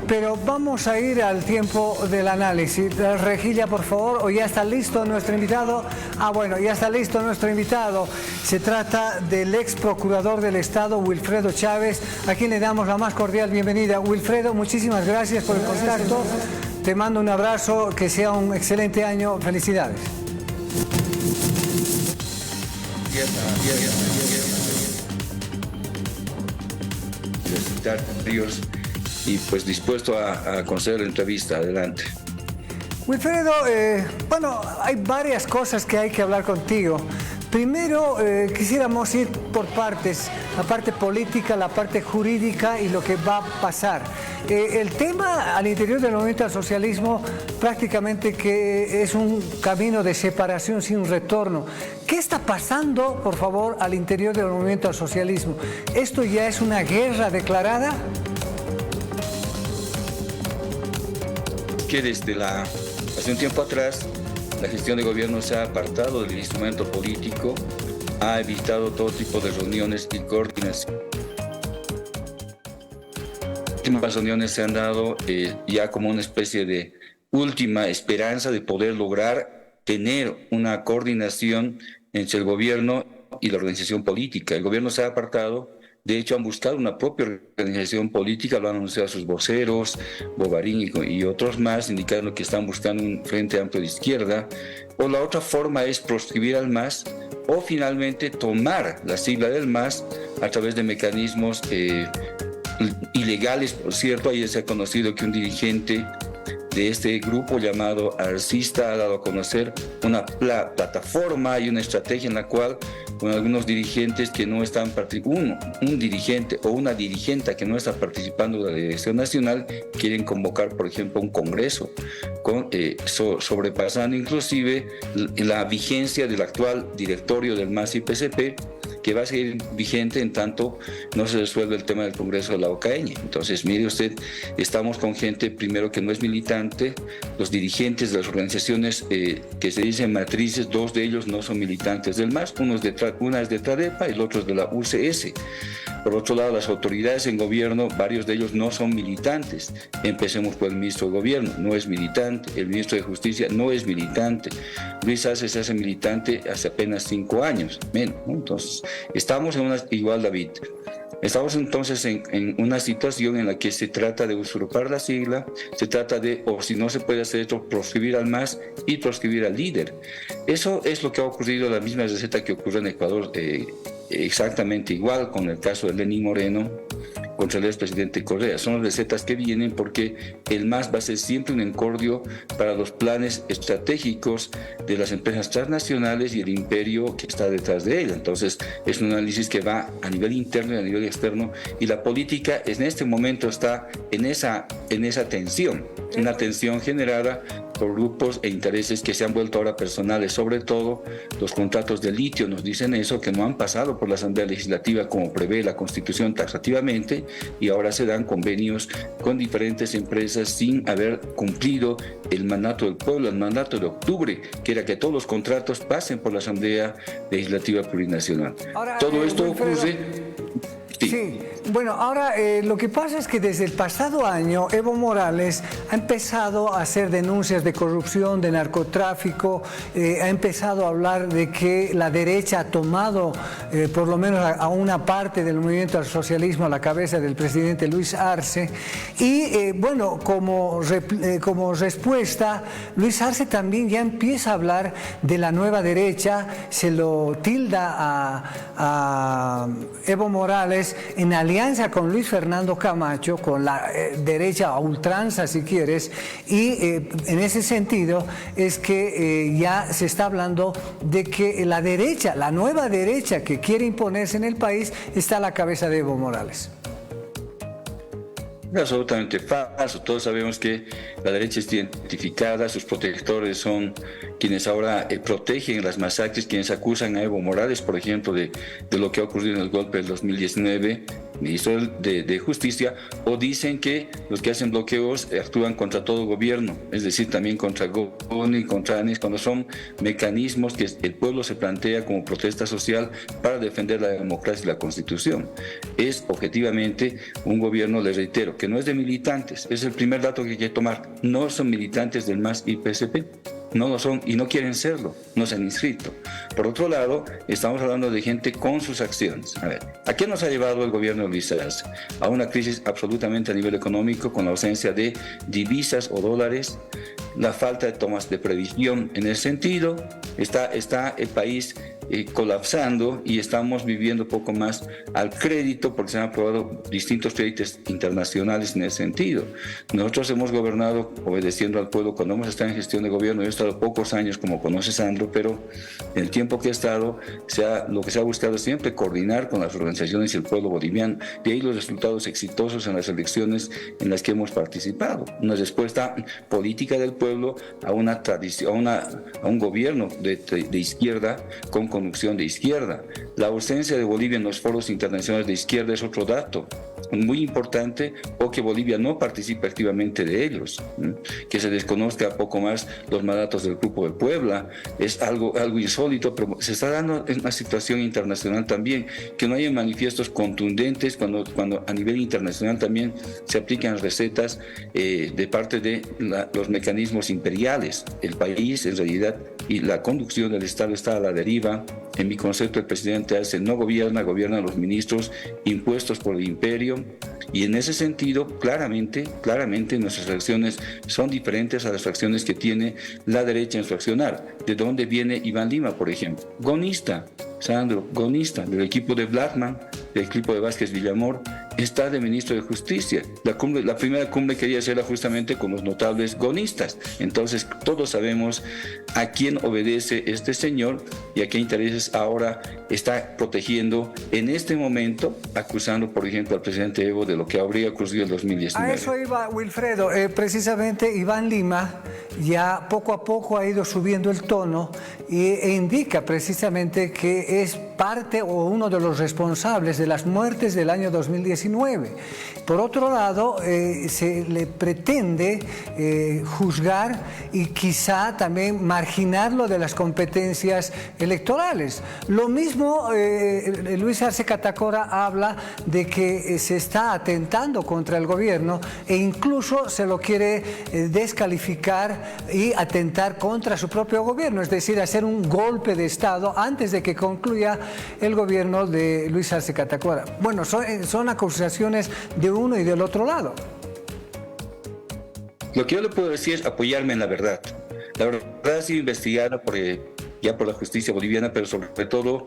pero vamos a ir al tiempo del análisis. Rejilla, por favor, ¿o ya está listo nuestro invitado? Ah, bueno, ya está listo nuestro invitado. Se trata del ex procurador del Estado, Wilfredo Chávez, a quien le damos la más cordial bienvenida. Wilfredo, muchísimas gracias por el contacto. Te mando un abrazo, que sea un excelente año. Felicidades. Y pues dispuesto a conceder la entrevista. Adelante. Wilfredo, bueno, hay varias cosas que hay que hablar contigo. Primero, quisiéramos ir por partes, la parte política, la parte jurídica y lo que va a pasar. El tema al interior del movimiento al socialismo prácticamente que es un camino de separación sin retorno. ¿Qué está pasando, por favor, al interior del movimiento al socialismo? ¿Esto ya es una guerra declarada? Que hace un tiempo atrás la gestión de gobierno se ha apartado del instrumento político, ha evitado todo tipo de reuniones y coordinación. Las últimas reuniones se han dado ya como una especie de última esperanza de poder lograr tener una coordinación entre el gobierno y la organización política. El gobierno se ha apartado. De hecho, han buscado una propia organización política, lo han anunciado sus voceros, Bogarín y otros más, indicando que están buscando un frente amplio de izquierda. O la otra forma es proscribir al MAS o finalmente tomar la sigla del MAS a través de mecanismos ilegales. Por cierto, ahí se ha conocido que un dirigente de este grupo llamado Arcista ha dado a conocer una plataforma y una estrategia en la cual con algunos dirigentes que no están participando, un dirigente o una dirigente que no está participando de la dirección nacional, quieren convocar, por ejemplo, un congreso, sobrepasando inclusive la vigencia del actual directorio del MAS y PCP, que va a seguir vigente en tanto no se resuelve el tema del Congreso de la OCAEña. Entonces, mire usted, estamos con gente, primero, que no es militante. Los dirigentes de las organizaciones que se dicen matrices, dos de ellos no son militantes del MAS, una es de TRADEPA y el otro es de la UCS. Por otro lado, las autoridades en gobierno, varios de ellos no son militantes. Empecemos por el ministro de Gobierno, no es militante. El ministro de Justicia no es militante. Luis Arce se hace militante hace apenas 5 años, menos, ¿no? Entonces, estamos en una, igual David, estamos entonces en una situación en la que se trata de usurpar la sigla, se trata de, o si no se puede hacer esto, proscribir al MAS y proscribir al líder. Eso es lo que ha ocurrido, la misma receta que ocurrió en Ecuador, exactamente igual con el caso de Lenín Moreno contra el expresidente Correa. Son recetas que vienen porque el MAS va a ser siempre un encordio para los planes estratégicos de las empresas transnacionales y el imperio que está detrás de ella. Entonces, es un análisis que va a nivel interno y a nivel externo, y la política en este momento está en esa tensión, una tensión generada por grupos e intereses que se han vuelto ahora personales, sobre todo los contratos de litio nos dicen eso, que no han pasado por la Asamblea Legislativa como prevé la Constitución taxativamente, y ahora se dan convenios con diferentes empresas sin haber cumplido el mandato del pueblo, el mandato de octubre, que era que todos los contratos pasen por la Asamblea Legislativa Plurinacional. Ahora, todo esto ocurre... Sí, bueno, ahora lo que pasa es que desde el pasado año Evo Morales ha empezado a hacer denuncias de corrupción, de narcotráfico, ha empezado a hablar de que la derecha ha tomado por lo menos a una parte del movimiento al socialismo a la cabeza del presidente Luis Arce, y bueno, como respuesta, Luis Arce también ya empieza a hablar de la nueva derecha, se lo tilda a Evo Morales en alianza con Luis Fernando Camacho, con la derecha a ultranza si quieres, y en ese sentido es que ya se está hablando de que la derecha, la nueva derecha que quiere imponerse en el país, está a la cabeza de Evo Morales. Absolutamente falso. Todos sabemos que la derecha está identificada, sus protectores son quienes ahora protegen las masacres, quienes acusan a Evo Morales, por ejemplo, de lo que ha ocurrido en el golpe del 2019, ministro de Justicia, o dicen que los que hacen bloqueos actúan contra todo gobierno, es decir, también contra GONI, contra ANES, cuando son mecanismos que el pueblo se plantea como protesta social para defender la democracia y la Constitución. Es objetivamente un gobierno, les reitero, que no es de militantes, es el primer dato que hay que tomar, no son militantes del MAS y PSP. No lo son y no quieren serlo, no se han inscrito. Por otro lado, estamos hablando de gente con sus acciones. A ver, ¿a qué nos ha llevado el gobierno de Luis Arce? A una crisis absolutamente a nivel económico, con la ausencia de divisas o dólares, la falta de tomas de previsión en ese sentido. Está el país colapsando y estamos viviendo poco más al crédito porque se han aprobado distintos créditos internacionales en ese sentido. Nosotros hemos gobernado obedeciendo al pueblo cuando hemos estado en gestión de gobierno. Yo he estado pocos años, como conoce Sandro, pero en el tiempo que he estado, lo que se ha buscado es siempre coordinar con las organizaciones y el pueblo boliviano. De ahí los resultados exitosos en las elecciones en las que hemos participado. Una respuesta política del pueblo a una tradición, a un gobierno de izquierda con conducción de izquierda. La ausencia de Bolivia en los foros internacionales de izquierda es otro dato muy importante, o que Bolivia no participa activamente de ellos, que se desconozca poco más los mandatos del Grupo de Puebla, es algo insólito, pero se está dando en una situación internacional también, que no haya manifiestos contundentes cuando a nivel internacional también se aplican recetas de parte de los mecanismos imperiales. El país en realidad y la conducción del Estado está a la deriva. En mi concepto, el presidente Arce no gobiernan los ministros impuestos por el imperio, y en ese sentido, claramente nuestras acciones son diferentes a las acciones que tiene la derecha en su accionar. ¿De dónde viene Iván Lima, por ejemplo? Gonista, Sandro, gonista, del equipo de Blackman, del equipo de Vázquez Villamor, está de ministro de Justicia. La primera cumbre quería hacerla justamente con los notables gonistas. Entonces, todos sabemos a quién obedece este señor y a qué intereses ahora está protegiendo en este momento, acusando, por ejemplo, al presidente Evo de lo que habría ocurrido en 2019. A eso iba, Wilfredo. Precisamente Iván Lima ya poco a poco ha ido subiendo el tono e indica precisamente que es parte o uno de los responsables de las muertes del año 2019. Por otro lado, se le pretende juzgar y quizá también marginarlo de las competencias electorales. Lo mismo, Luis Arce Catacora habla de que se está atentando contra el gobierno e incluso se lo quiere descalificar y atentar contra su propio gobierno, es decir, hacer un golpe de Estado antes de que concluya el gobierno de Luis Arce Catacora. Bueno, son acusaciones de uno y del otro lado. Lo que yo le puedo decir es apoyarme en la verdad. La verdad ha sido investigada por la justicia boliviana, pero sobre todo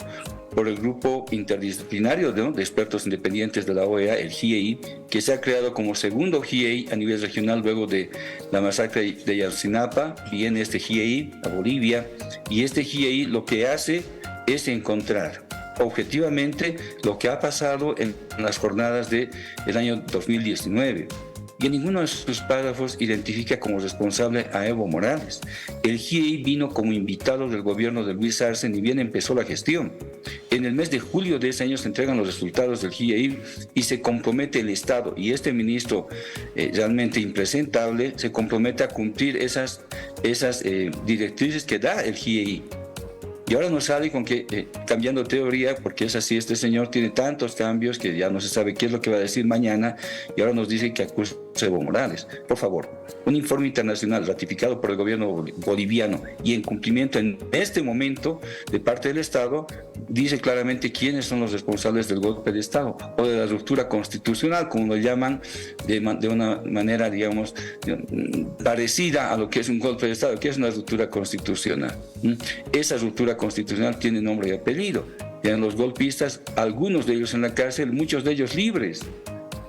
por el grupo interdisciplinario de expertos independientes de la OEA, el GIEI, que se ha creado como segundo GIEI a nivel regional luego de la masacre de Ayotzinapa. Viene este GIEI a Bolivia, y este GIEI lo que hace es encontrar objetivamente lo que ha pasado en las jornadas del año 2019. Y en ninguno de sus párrafos identifica como responsable a Evo Morales. El GIEI vino como invitado del gobierno de Luis Arce, ni bien empezó la gestión. En el mes de julio de ese año se entregan los resultados del GIEI y se compromete el Estado, y este ministro realmente impresentable se compromete a cumplir esas directrices que da el GIEI. Y ahora nos sale con que, cambiando teoría, porque es así, este señor tiene tantos cambios que ya no se sabe qué es lo que va a decir mañana, y ahora nos dice que acusa a Evo Morales. Por favor, un informe internacional ratificado por el gobierno boliviano y en cumplimiento en este momento de parte del Estado, dice claramente quiénes son los responsables del golpe de Estado o de la ruptura constitucional, como lo llaman de una manera, digamos, parecida a lo que es un golpe de Estado, que es una ruptura constitucional. Esa ruptura constitucional tiene nombre y apellido. Eran los golpistas, algunos de ellos en la cárcel, muchos de ellos libres.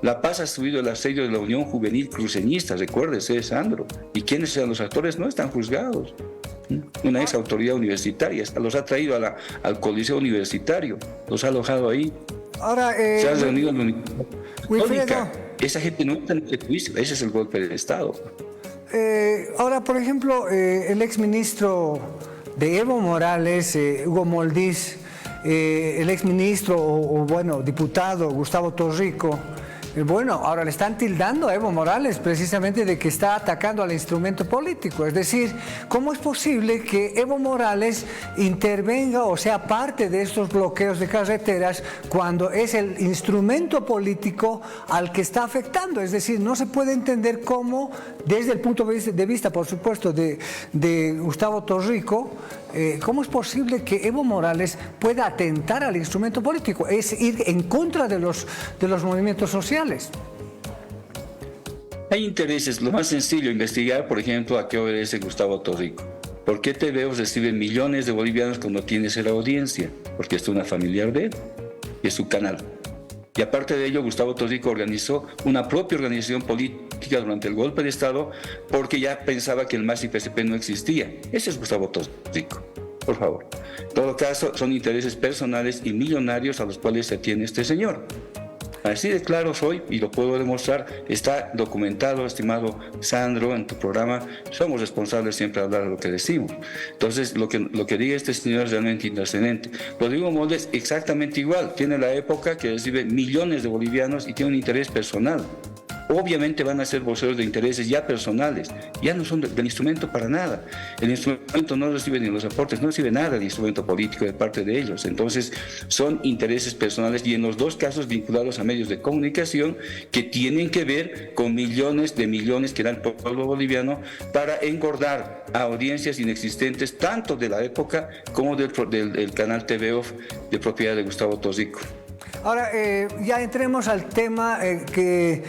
La Paz ha subido el asedio de la Unión Juvenil Cruceñista, recuérdese, Sandro. ¿Y quiénes eran los actores? No están juzgados. Una ex autoridad universitaria los ha traído al Coliseo Universitario, los ha alojado ahí. Ahora, se han reunido en la Universidad Católica. Esa gente no está en el juicio, ese es el golpe del Estado. Ahora, por ejemplo, el exministro de Evo Morales, Hugo Moldiz, el exministro o bueno, diputado Gustavo Torrico, bueno, ahora le están tildando a Evo Morales precisamente de que está atacando al instrumento político. Es decir, ¿cómo es posible que Evo Morales intervenga o sea parte de estos bloqueos de carreteras cuando es el instrumento político al que está afectando? Es decir, no se puede entender cómo, desde el punto de vista, por supuesto, de Gustavo Torrico, ¿cómo es posible que Evo Morales pueda atentar al instrumento político? Es ir en contra de los movimientos sociales. Hay intereses. Lo más sencillo, investigar, por ejemplo, a qué obedece Gustavo Torrico. ¿Por qué TVO recibe millones de bolivianos cuando tiene la audiencia? Porque es una familiar de él y es su canal. Y aparte de ello, Gustavo Torrico organizó una propia organización política durante el golpe de Estado porque ya pensaba que el MAS y PSP no existía. Ese es Gustavo Torrico, por favor. En todo caso, son intereses personales y millonarios a los cuales se atiene este señor. Así de claro soy y lo puedo demostrar. Está documentado, estimado Sandro, en tu programa. Somos responsables siempre de hablar de lo que decimos. Entonces, lo que diga este señor es realmente intrascendente. Rodrigo Moldes exactamente igual. Tiene la época que recibe millones de bolivianos y tiene un interés personal. Obviamente van a ser voceros de intereses ya personales, ya no son del instrumento para nada. El instrumento no recibe ni los aportes, no recibe nada del instrumento político de parte de ellos. Entonces son intereses personales y en los dos casos vinculados a medios de comunicación que tienen que ver con millones que da el pueblo boliviano para engordar a audiencias inexistentes tanto de la época como del canal TVO de propiedad de Gustavo Torrico. Ahora, ya entremos al tema que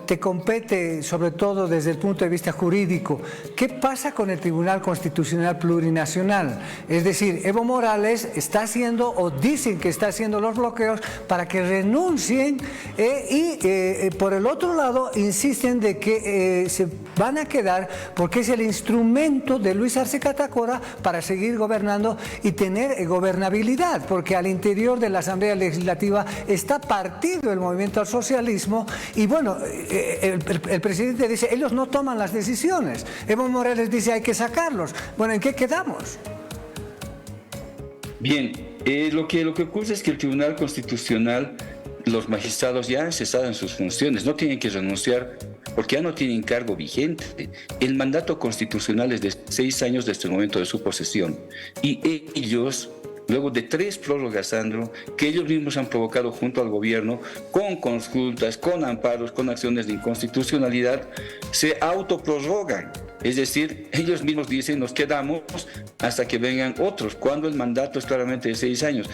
te compete, sobre todo desde el punto de vista jurídico. ¿Qué pasa con el Tribunal Constitucional Plurinacional? Es decir, Evo Morales está haciendo, o dicen que está haciendo los bloqueos para que renuncien y por el otro lado insisten de que se van a quedar porque es el instrumento de Luis Arce Catacora para seguir gobernando y tener gobernabilidad, porque al interior de la Asamblea Legislativa está partido el movimiento al socialismo y bueno, el presidente dice, ellos no toman las decisiones. Evo Morales dice, hay que sacarlos. Bueno, ¿en qué quedamos? Bien, lo que ocurre es que el Tribunal Constitucional, los magistrados ya han cesado en sus funciones, no tienen que renunciar porque ya no tienen cargo vigente. El mandato constitucional es de 6 años desde el momento de su posesión y ellos, luego de 3 prórrogas, Sandro, que ellos mismos han provocado junto al gobierno, con consultas, con amparos, con acciones de inconstitucionalidad, se autoprorrogan. Es decir, ellos mismos dicen, nos quedamos hasta que vengan otros, cuando el mandato es claramente de 6 años.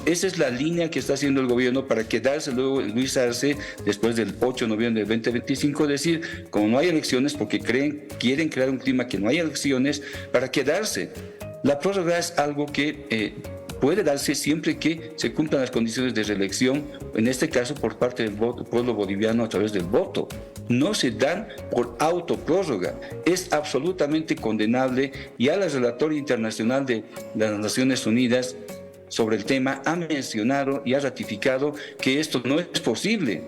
Esa es la línea que está haciendo el gobierno para quedarse luego Luis Arce, después del 8 de noviembre del 2025, decir, como no hay elecciones, porque quieren crear un clima que no hay elecciones, para quedarse. La prórroga es algo que puede darse siempre que se cumplan las condiciones de reelección, en este caso por parte del pueblo boliviano a través del voto. No se dan por autoprórroga. Es absolutamente condenable. Ya la Relatoria Internacional de las Naciones Unidas sobre el tema ha mencionado y ha ratificado que esto no es posible.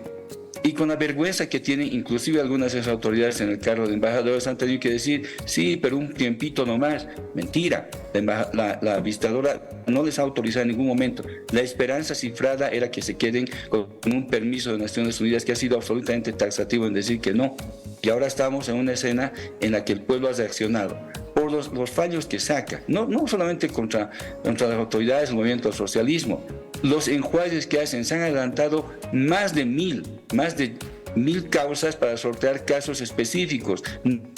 Y con la vergüenza que tienen inclusive algunas de esas autoridades en el cargo de embajadores han tenido que decir, sí, pero un tiempito nomás. Mentira, la visitadora no les ha autorizado en ningún momento. La esperanza cifrada era que se queden con un permiso de Naciones Unidas que ha sido absolutamente taxativo en decir que no. Y ahora estamos en una escena en la que el pueblo ha reaccionado por los fallos que saca, no solamente contra las autoridades del movimiento al socialismo. Los enjuagues que hacen, se han adelantado más de 1000 causas para sortear casos específicos.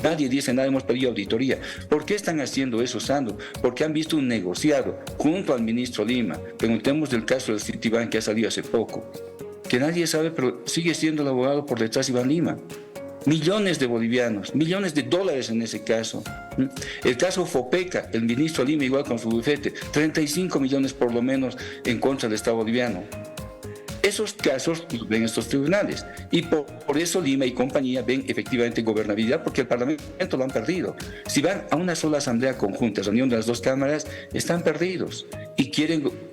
Nadie dice nada, hemos pedido auditoría. ¿Por qué están haciendo eso, Sandro? Porque han visto un negociado junto al ministro Lima. Preguntemos del caso del Citibank que ha salido hace poco, que nadie sabe, pero sigue siendo el abogado por detrás Iván Lima. Millones de bolivianos, millones de dólares en ese caso. El caso Fopeca, el ministro Lima igual con su bufete, 35 millones por lo menos en contra del Estado boliviano. Esos casos los ven estos tribunales y por eso Lima y compañía ven efectivamente gobernabilidad, porque el Parlamento lo han perdido. Si van a una sola asamblea conjunta, reunión de las dos cámaras, están perdidos. y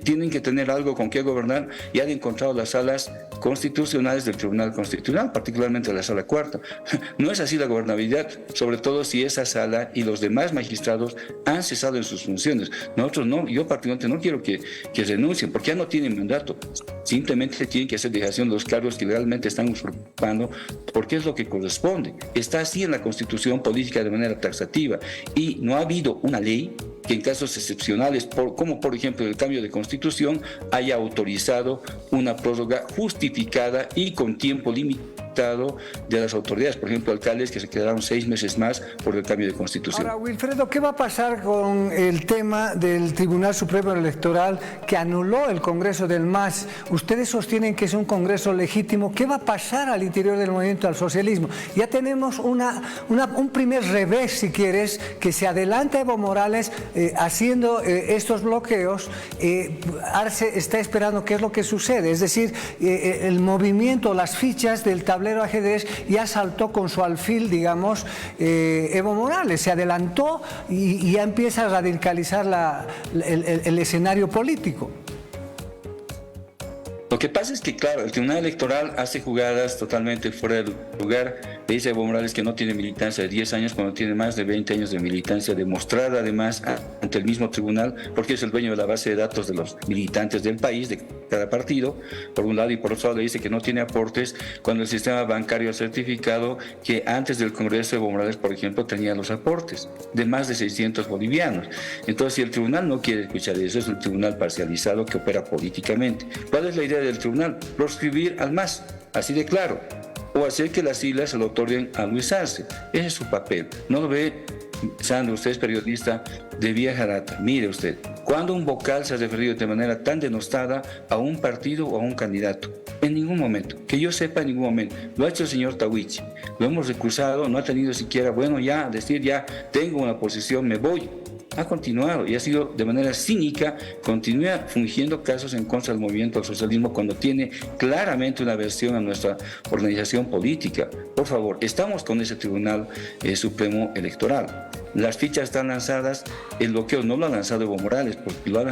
tienen que tener algo con qué gobernar, y han encontrado las salas constitucionales del Tribunal Constitucional, particularmente la sala cuarta. No es así la gobernabilidad, sobre todo si esa sala y los demás magistrados han cesado en sus funciones. Nosotros no, yo particularmente no quiero que renuncien, porque ya no tienen mandato. Simplemente tienen que hacer dejación de los cargos que legalmente están usurpando, porque es lo que corresponde. Está así en la Constitución política de manera taxativa, y no ha habido una ley que en casos excepcionales, como por ejemplo el cambio de constitución, haya autorizado una prórroga justificada y con tiempo limitado de las autoridades. Por ejemplo, alcaldes que se quedaron 6 meses más por el cambio de constitución. Ahora, Wilfredo, ¿qué va a pasar con el tema del Tribunal Supremo Electoral que anuló el Congreso del MAS? Ustedes sostienen que es un Congreso legítimo. ¿Qué va a pasar al interior del movimiento al socialismo? Ya tenemos un primer revés, si quieres, que se adelanta Evo Morales haciendo estos bloqueos. Arce está esperando qué es lo que sucede. Es decir, el movimiento, las fichas del tablero ajedrez ya saltó con su alfil, digamos, Evo Morales, se adelantó y ya empieza a radicalizar el escenario político. Lo que pasa es que, claro, el Tribunal Electoral hace jugadas totalmente fuera de lugar. Le dice a Evo Morales que no tiene militancia de 10 años cuando tiene más de 20 años de militancia demostrada, además, ante el mismo tribunal, porque es el dueño de la base de datos de los militantes del país, de cada partido, por un lado, y por otro lado le dice que no tiene aportes cuando el sistema bancario ha certificado que antes del Congreso Evo Morales, por ejemplo, tenía los aportes de más de 600 bolivianos. Entonces, si el tribunal no quiere escuchar eso, es un tribunal parcializado que opera políticamente. ¿Cuál es la idea del tribunal? Proscribir al MAS, así de claro, o hacer que las siglas se lo otorguen a Luis Arce. Ese es su papel. No lo ve, Sandro, usted es periodista de vieja data. Mire usted, ¿cuándo un vocal se ha referido de manera tan denostada a un partido o a un candidato? En ningún momento, que yo sepa, en ningún momento. Lo ha hecho el señor Tahuichi, lo hemos recusado, no ha tenido siquiera, bueno, ya, decir, ya tengo una posición, me voy. Ha continuado y ha sido de manera cínica, continúa fungiendo casos en contra del movimiento al socialismo cuando tiene claramente una versión a nuestra organización política. Por favor, estamos con ese Tribunal Supremo Electoral. Las fichas están lanzadas, el bloqueo no lo ha lanzado Evo Morales, porque lo han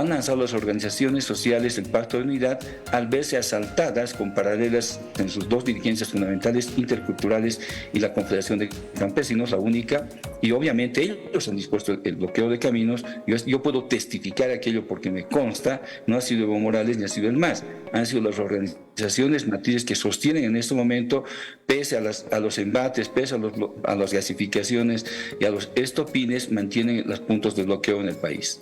lanzado las organizaciones sociales del Pacto de Unidad al verse asaltadas con paralelas en sus dos dirigencias fundamentales interculturales y la Confederación de Campesinos, la única, y obviamente ellos han dispuesto el bloqueo de caminos. Yo puedo testificar aquello porque me consta, no ha sido Evo Morales ni ha sido el MAS, han sido las organizaciones matrices que sostienen en este momento, pese a los embates, pese a las gasificaciones y a los estopines, mantienen los puntos de bloqueo en el país.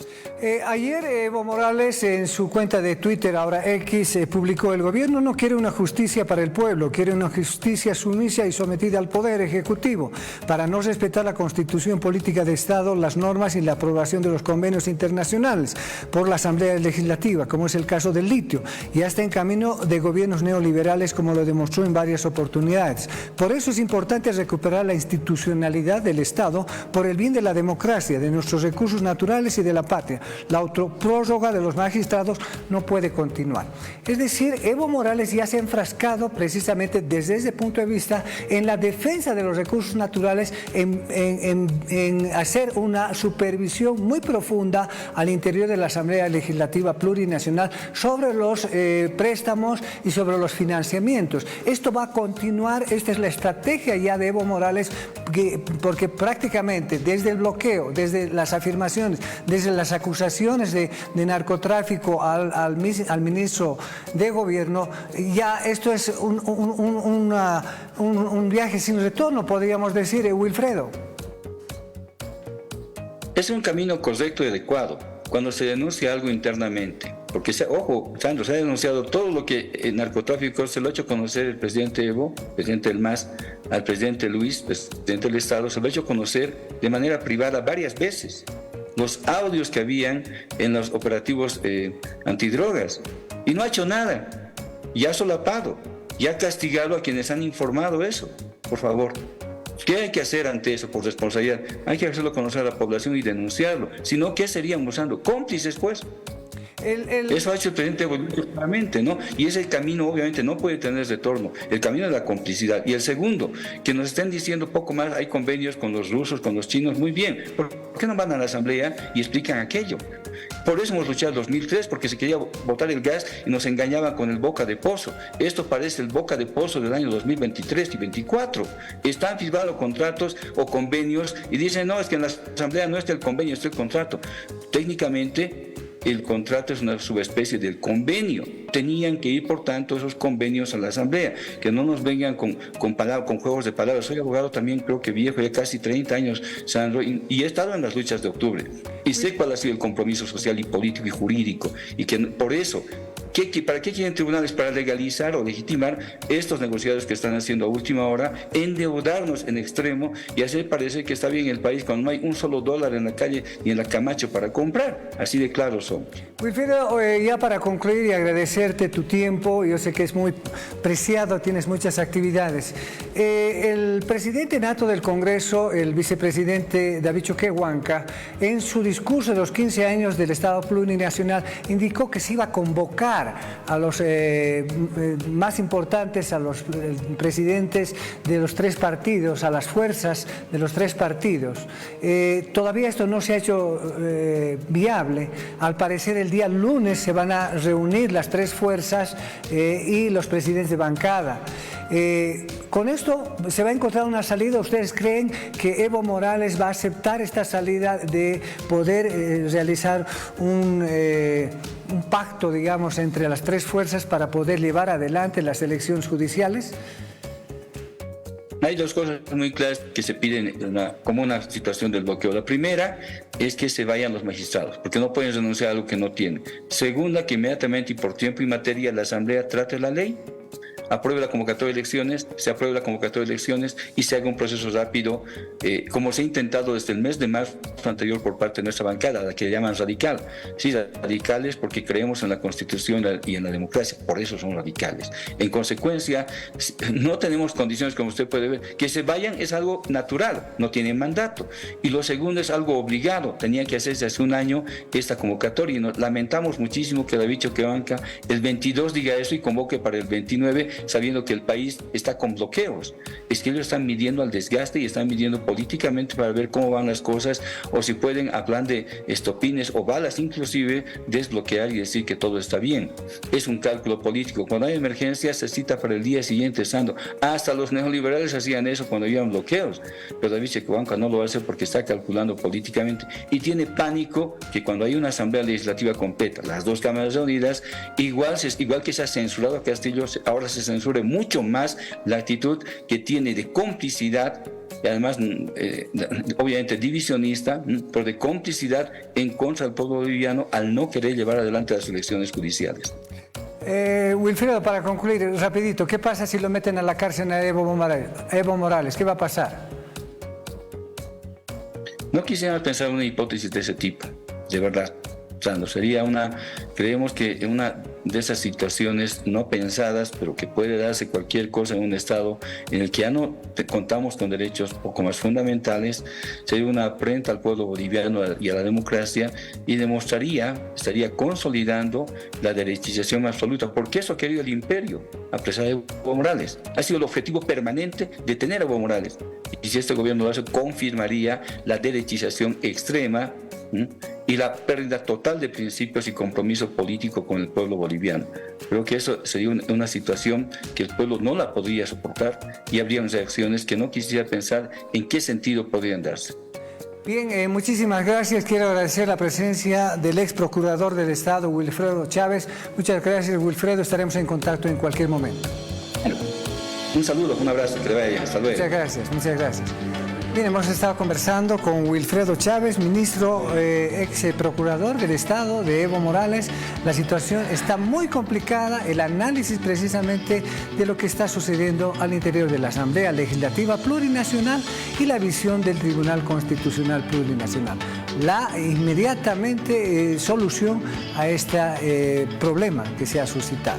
Ayer Evo Morales en su cuenta de Twitter, ahora X, publicó: el gobierno no quiere una justicia para el pueblo, quiere una justicia sumisa y sometida al poder ejecutivo para no respetar la constitución política de Estado, las normas y la aprobación de los convenios internacionales por la Asamblea Legislativa, como es el caso del litio, y hasta en camino de gobiernos neoliberales, como lo demostró en varias oportunidades. Por eso es importante recuperar la institucionalidad del Estado por el bien de la democracia, de nuestros recursos naturales y de la patria. La autoprórroga de los magistrados no puede continuar. Es decir, Evo Morales ya se ha enfrascado precisamente desde ese punto de vista en la defensa de los recursos naturales, en hacer una supervisión muy profunda al interior de la Asamblea Legislativa Plurinacional sobre los préstamos y sobre los financiamientos. Esto va a continuar, esta es la estrategia ya de Evo Morales, porque prácticamente desde el bloqueo, desde las afirmaciones, desde las acusaciones de narcotráfico al ministro de Gobierno, ya esto es un viaje sin retorno, podríamos decir, Wilfredo. Es un camino correcto y adecuado cuando se denuncia algo internamente. Porque, ojo, Sandro, se ha denunciado todo lo que el narcotráfico se lo ha hecho conocer el presidente Evo, presidente del MAS, al presidente Luis, presidente del Estado, se lo ha hecho conocer de manera privada varias veces. Los audios que habían en los operativos antidrogas, y no ha hecho nada, y ha solapado, y ha castigado a quienes han informado eso. Por favor, ¿qué hay que hacer ante eso por responsabilidad? Hay que hacerlo conocer a la población y denunciarlo. Si no, ¿qué seríamos, Sandro? Cómplices, pues. Eso ha hecho el presidente evolutivamente, ¿no? Y ese camino obviamente no puede tener retorno, el camino de la complicidad. Y el segundo, que nos estén diciendo poco más, hay convenios con los rusos, con los chinos, muy bien. ¿Por qué no van a la asamblea y explican aquello? Por eso hemos luchado en 2003, porque se quería botar el gas y nos engañaban con el boca de pozo. Esto parece el boca de pozo del año 2023 y 2024. Están firmados contratos o convenios y dicen, no, es que en la asamblea no está el convenio, está el contrato. Técnicamente, el contrato es una subespecie del convenio. Tenían que ir, por tanto, esos convenios a la asamblea, que no nos vengan con juegos de palabras. Soy abogado también, creo que viejo, ya casi 30 años, Sandro, y he estado en las luchas de octubre. Y sé cuál ha sido el compromiso social y político y jurídico, y que por eso, ¿para qué quieren tribunales? Para legalizar o legitimar estos negociados que están haciendo a última hora, endeudarnos en extremo y hacer parecer que está bien el país cuando no hay un solo dólar en la calle ni en la Camacho para comprar. Así de claros son. Wilfredo, ya para concluir y agradecerte tu tiempo, yo sé que es muy preciado, tienes muchas actividades. El presidente nato del Congreso, el vicepresidente David Choquehuanca, en su discurso de los 15 años del Estado Plurinacional, indicó que se iba a convocar a los más importantes, a los presidentes de los tres partidos, a las fuerzas de los tres partidos. Todavía esto no se ha hecho viable. Al parecer el día lunes se van a reunir las tres fuerzas y los presidentes de bancada. Con esto se va a encontrar una salida. ¿Ustedes creen que Evo Morales va a aceptar esta salida de poder realizar un pacto, digamos, entre las tres fuerzas para poder llevar adelante las elecciones judiciales? Hay dos cosas muy claras que se piden como una situación del bloqueo. La primera es que se vayan los magistrados, porque no pueden renunciar a algo que no tienen. Segunda, que inmediatamente y por tiempo y materia la Asamblea trate la ley, apruebe la convocatoria de elecciones, se apruebe la convocatoria de elecciones y se haga un proceso rápido, como se ha intentado desde el mes de marzo anterior por parte de nuestra bancada, la que llaman radical. Sí, radicales porque creemos en la Constitución y en la democracia, por eso son radicales. En consecuencia, no tenemos condiciones, como usted puede ver, que se vayan es algo natural, no tienen mandato. Y lo segundo es algo obligado, tenía que hacerse hace un año esta convocatoria y lamentamos muchísimo que David Choquehuanca el 22 diga eso y convoque para el 29, sabiendo que el país está con bloqueos. Es que ellos están midiendo al desgaste y están midiendo políticamente para ver cómo van las cosas o si pueden, hablar de estopines o balas inclusive, desbloquear y decir que todo está bien. Es un cálculo político. Cuando hay emergencia se cita para el día siguiente, Sandro. Hasta los neoliberales hacían eso cuando habían bloqueos. Pero David Choquehuanca no lo hace porque está calculando políticamente y tiene pánico que cuando hay una asamblea legislativa completa, las dos cámaras reunidas, igual que se ha censurado a Castillo, ahora se censure mucho más la actitud que tiene de complicidad y además obviamente divisionista, pero de complicidad en contra del pueblo boliviano al no querer llevar adelante las elecciones judiciales. Wilfredo, para concluir, rapidito, ¿qué pasa si lo meten a la cárcel a Evo Morales? ¿Qué va a pasar? No quisiera pensar una hipótesis de ese tipo, de verdad. Creemos que una de esas situaciones no pensadas, pero que puede darse cualquier cosa en un Estado en el que ya no contamos con derechos poco más fundamentales, sería una afrenta al pueblo boliviano y a la democracia y estaría consolidando la derechización absoluta, porque eso ha querido el imperio, apresar a Evo Morales. Ha sido el objetivo permanente de tener a Evo Morales. Y si este gobierno lo hace, confirmaría la derechización extrema y la pérdida total de principios y compromiso político con el pueblo boliviano. Creo que eso sería una situación que el pueblo no la podría soportar y habría unas reacciones que no quisiera pensar en qué sentido podrían darse. Bien, muchísimas gracias. Quiero agradecer la presencia del ex procurador del Estado, Wilfredo Chávez. Muchas gracias, Wilfredo. Estaremos en contacto en cualquier momento. Bueno, un saludo, un abrazo, que le vaya bien. Hasta luego. Muchas gracias, muchas gracias. Bien, hemos estado conversando con Wilfredo Chávez, ministro, ex procurador del Estado de Evo Morales. La situación está muy complicada, el análisis precisamente de lo que está sucediendo al interior de la Asamblea Legislativa Plurinacional y la visión del Tribunal Constitucional Plurinacional. La inmediatamente solución a este problema que se ha suscitado.